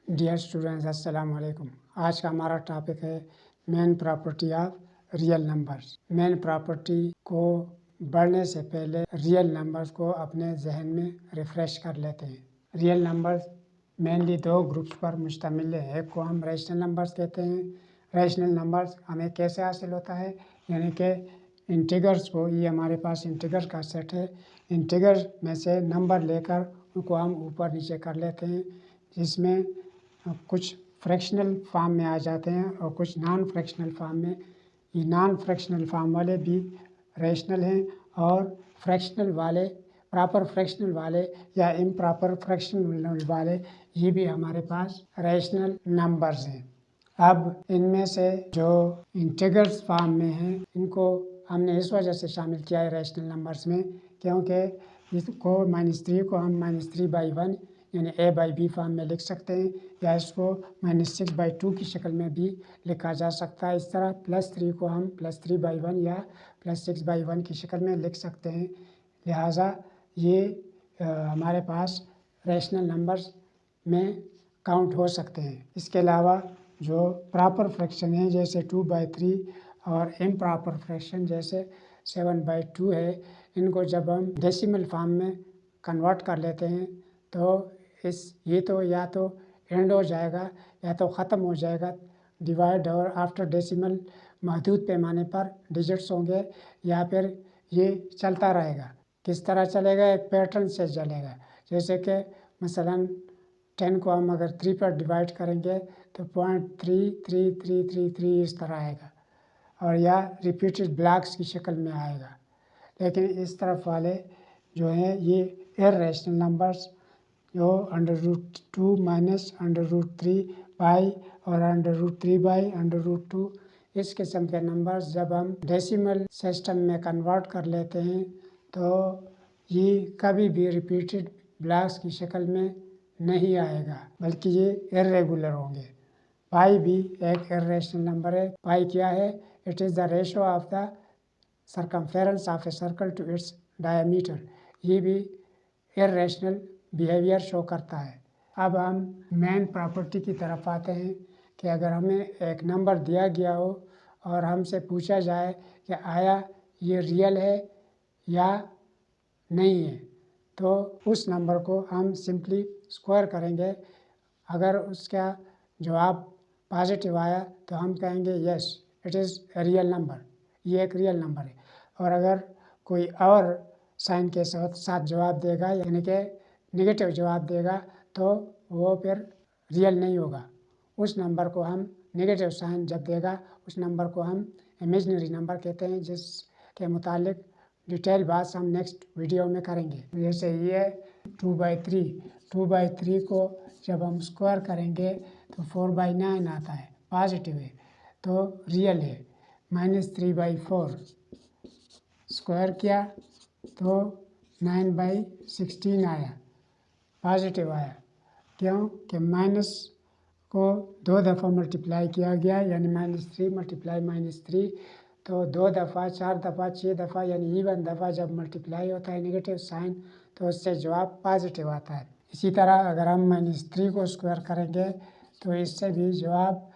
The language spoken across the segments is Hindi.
डियर स्टूडेंट्स, अस्सलाम वालेकुम। आज का हमारा टॉपिक है main property of real numbers. Main property को पढ़ने से पहले रियल नंबर्स को अपने जहन में रिफ्रेश कर लेते हैं। रियल नंबर्स मेनली दो ग्रुप्स पर मुश्तमिल है। एक को हम रैशनल नंबर्स कहते हैं। रैशनल नंबर्स हमें कैसे हासिल होता है, यानी कि इंटीगर्स को, ये हमारे पास इंटीगर का सेट है, इंटीगर में से नंबर लेकर उनको हम ऊपर नीचे कर लेते हैं, जिसमें कुछ फ्रैक्शनल फॉर्म में आ जाते हैं और कुछ नॉन फ्रैक्शनल फॉर्म में। ये नॉन फ्रैक्शनल फॉर्म वाले भी रैशनल हैं और फ्रैक्शनल वाले, प्रॉपर फ्रैक्शनल वाले या इम्प्रॉपर फ्रैक्शनल वाले, ये भी हमारे पास रैशनल नंबर्स हैं। अब इनमें से जो इंटीग्रल्स फॉर्म में हैं, इनको हमने इस वजह से शामिल किया है रैशनल नंबर्स में, क्योंकि इसको -3 को हम -3/1 यानी a/b फॉर्म में लिख सकते हैं, या इसको -6/2 की शक्ल में भी लिखा जा सकता है। इस तरह +3 को हम +3/1 या +6/1 की शक्ल में लिख सकते हैं। लिहाजा ये हमारे पास रैशनल नंबर्स में काउंट हो सकते हैं। इसके अलावा जो प्रॉपर फ्रैक्शन है जैसे 2/3 और इम्प्रॉपर फ्रैक्शन जैसे 7/2 है, इनको जब हम डेसिमल फॉर्म में कन्वर्ट कर लेते हैं तो ये तो या तो एंड हो जाएगा या तो ख़त्म हो जाएगा डिवाइड, और आफ्टर डेसिमल महदूद पैमाने पर डिजिट्स होंगे, या फिर ये चलता रहेगा। किस तरह चलेगा? एक पैटर्न से चलेगा। जैसे कि मसलन 10 को हम अगर 3 पर डिवाइड करेंगे तो 0.333333 इस तरह आएगा, और या रिपीटेड ब्लॉक्स की शक्ल में आएगा। लेकिन इस तरफ वाले जो हैं ये इर्रेशनल नंबर्स, जो √2 माइनस √3 बाई और √3 बाई √2, इस किस्म के नंबर्स जब हम डेसिमल सिस्टम में कन्वर्ट कर लेते हैं तो ये कभी भी रिपीटेड ब्लॉक्स की शक्ल में नहीं आएगा, बल्कि ये इर्रेगुलर होंगे। पाई भी एक इर्रेशनल नंबर है। पाई क्या है? It is the ratio of the circumference of a circle to its diameter. ये भी इर्रेशनल बिहेवियर शो करता है। अब हम मेन प्रॉपर्टी की तरफ आते हैं कि अगर हमें एक नंबर दिया गया हो और हमसे पूछा जाए कि आया ये रियल है या नहीं है, तो उस नंबर को हम सिंपली स्क्वायर करेंगे। अगर उसका जवाब पॉजिटिव आया तो हम कहेंगे yes it is a real number, ये एक रियल नंबर है। और अगर कोई और साइन के साथ जवाब देगा, यानी कि नेगेटिव जवाब देगा, तो वो फिर रियल नहीं होगा। उस नंबर को हम, नेगेटिव साइन जब देगा, उस नंबर को हम इमेजिनरी नंबर कहते हैं, जिसके मुतालिक डिटेल बात हम नेक्स्ट वीडियो में करेंगे। जैसे ये 2/3 को जब हम स्क्वायर करेंगे तो 4/9 आता है, पॉजिटिव है तो रियल है। -3/4 स्क्वायर किया तो 9/16 आया, पॉजिटिव आया। क्यों? कि माइनस को 2 दफ़ा मल्टीप्लाई किया गया, यानी -3 × -3, तो 2 दफ़ा, 4 दफ़ा, 6 दफ़ा, यानी इवन दफ़ा जब मल्टीप्लाई होता है नेगेटिव साइन, तो उससे जवाब पॉजिटिव आता है। इसी तरह अगर हम -3 को स्क्वायर करेंगे तो इससे भी जवाब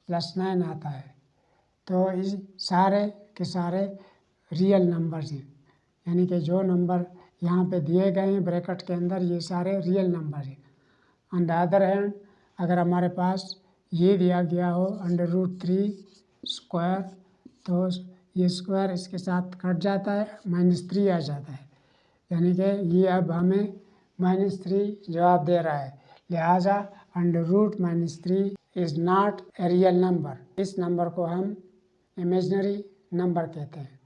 +9 आता है। तो इस सारे के सारे रियल नंबर्स हैं, यानी कि जो नंबर यहाँ पे दिए गए हैं ब्रैकेट के अंदर, ये सारे रियल नंबर हैं। ऑन द अदर हैंड, अगर हमारे पास ये दिया गया हो √3 स्क्वायर, तो ये स्क्वायर इसके साथ कट जाता है, -3 आ जाता है, यानी कि ये अब हमें -3 जवाब दे रहा है। लिहाजा √-3 is not a real number. इस नंबर को हम इमेजिनरी नंबर कहते हैं।